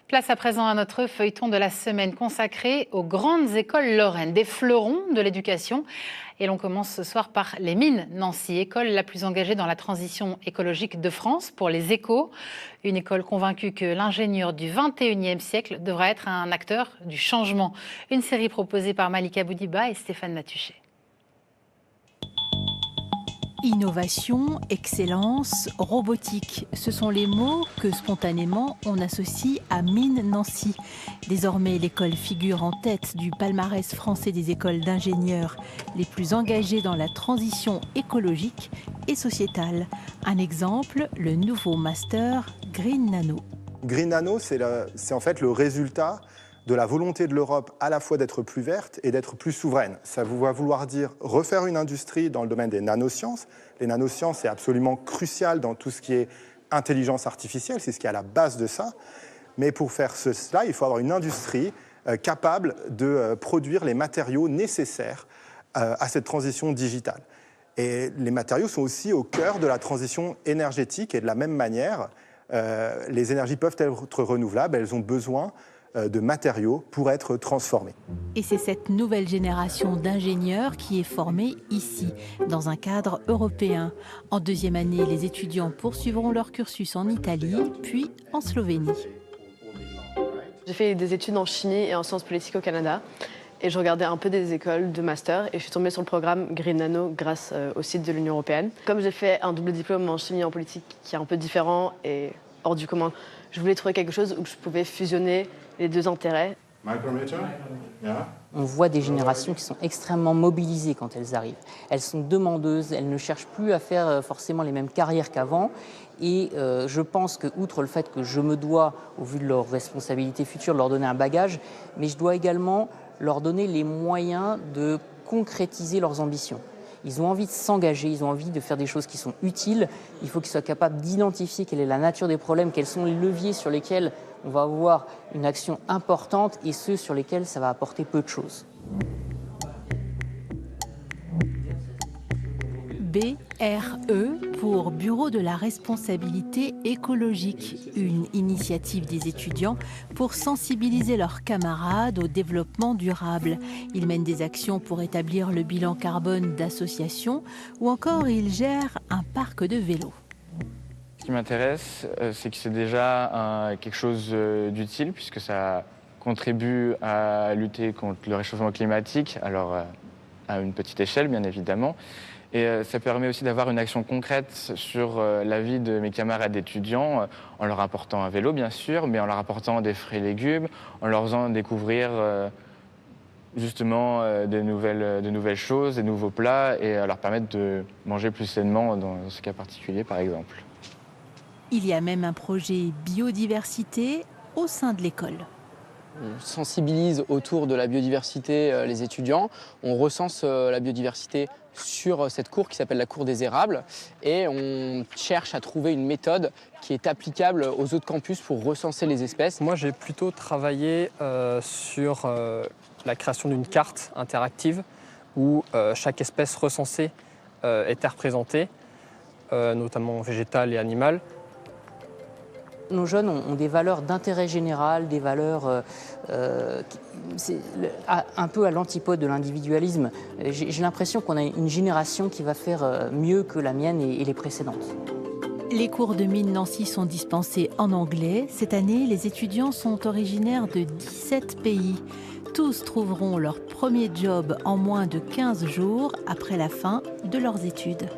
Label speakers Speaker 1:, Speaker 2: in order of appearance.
Speaker 1: Place à présent à notre feuilleton de la semaine consacré aux grandes écoles lorraines, des fleurons de l'éducation. Et l'on commence ce soir par les Mines Nancy, école la plus engagée dans la transition écologique de France pour les Échos. Une école convaincue que l'ingénieur du 21e siècle devra être un acteur du changement. Une série proposée par Malika Boudiba et Stéphane Matuchet.
Speaker 2: Innovation, excellence, robotique, ce sont les mots que spontanément on associe à Mines Nancy. Désormais, l'école figure en tête du palmarès français des écoles d'ingénieurs les plus engagées dans la transition écologique et sociétale. Un exemple, le nouveau master Green Nano.
Speaker 3: Green Nano, c'est en fait le résultat de la volonté de l'Europe à la fois d'être plus verte et d'être plus souveraine. Ça va vouloir dire refaire une industrie dans le domaine des nanosciences. Les nanosciences, c'est absolument crucial dans tout ce qui est intelligence artificielle, c'est ce qui est à la base de ça. Mais pour faire cela, il faut avoir une industrie capable de produire les matériaux nécessaires à cette transition digitale. Et les matériaux sont aussi au cœur de la transition énergétique et de la même manière, les énergies peuvent être renouvelables, elles ont besoin de matériaux pour être transformés.
Speaker 2: Et c'est cette nouvelle génération d'ingénieurs qui est formée ici, dans un cadre européen. En deuxième année, les étudiants poursuivront leur cursus en Italie, puis en Slovénie.
Speaker 4: J'ai fait des études en chimie et en sciences politiques au Canada. Et je regardais un peu des écoles de master et je suis tombée sur le programme Green Nano grâce au site de l'Union européenne. Comme j'ai fait un double diplôme en chimie et en politique qui est un peu différent et hors du commun, je voulais trouver quelque chose où je pouvais fusionner les deux intérêts.
Speaker 5: On voit des générations qui sont extrêmement mobilisées quand elles arrivent. Elles sont demandeuses, elles ne cherchent plus à faire forcément les mêmes carrières qu'avant. Et je pense que, outre le fait que je me dois, au vu de leurs responsabilités futures, de leur donner un bagage, mais je dois également leur donner les moyens de concrétiser leurs ambitions. Ils ont envie de s'engager, ils ont envie de faire des choses qui sont utiles. Il faut qu'ils soient capables d'identifier quelle est la nature des problèmes, quels sont les leviers sur lesquels on va avoir une action importante et ceux sur lesquels ça va apporter peu de choses.
Speaker 2: BRE pour Bureau de la responsabilité écologique, une initiative des étudiants pour sensibiliser leurs camarades au développement durable. Ils mènent des actions pour établir le bilan carbone d'associations ou encore ils gèrent un parc de vélos.
Speaker 6: Ce qui m'intéresse, c'est que c'est déjà quelque chose d'utile puisque ça contribue à lutter contre le réchauffement climatique, alors à une petite échelle bien évidemment. Et ça permet aussi d'avoir une action concrète sur la vie de mes camarades étudiants, en leur apportant un vélo bien sûr, mais en leur apportant des fruits et légumes, en leur faisant découvrir justement de nouvelles choses, des nouveaux plats, et leur permettre de manger plus sainement dans ce cas particulier par exemple.
Speaker 2: Il y a même un projet biodiversité au sein de l'école.
Speaker 7: On sensibilise autour de la biodiversité les étudiants. On recense la biodiversité sur cette cour qui s'appelle la cour des érables et on cherche à trouver une méthode qui est applicable aux autres campus pour recenser les espèces.
Speaker 8: Moi, j'ai plutôt travaillé sur la création d'une carte interactive où chaque espèce recensée était représentée, notamment végétale et animale.
Speaker 5: Nos jeunes ont des valeurs d'intérêt général, des valeurs un peu à l'antipode de l'individualisme. J'ai l'impression qu'on a une génération qui va faire mieux que la mienne et les précédentes.
Speaker 2: Les cours de Mines Nancy sont dispensés en anglais. Cette année, les étudiants sont originaires de 17 pays. Tous trouveront leur premier job en moins de 15 jours après la fin de leurs études.